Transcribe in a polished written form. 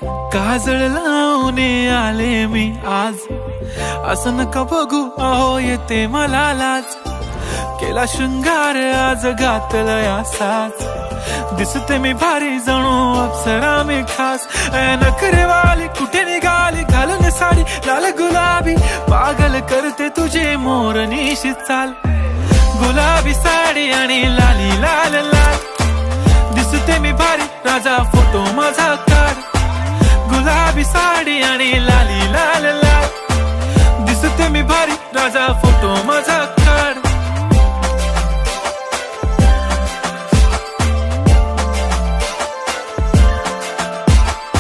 काजळ लावून आले मी आज, असं नका बघू अहो येते मला लाज। केला शृंगार आज घातला साज, दिसते मी भारी जणू अप्सरा मी खास। नखरेवाली कुठे निघाली घालून साडी लाल गुलाबी, पागल करते तुझे मोरनीशी चाल। गुलाबी साडी आणि लाली लाल लाल, दिसते मी भारी राजा फोटो माझा काढ। गुलाबी साडी आणि लाली लाल लाल, दिसते मी भारी राजा फोटो माझा।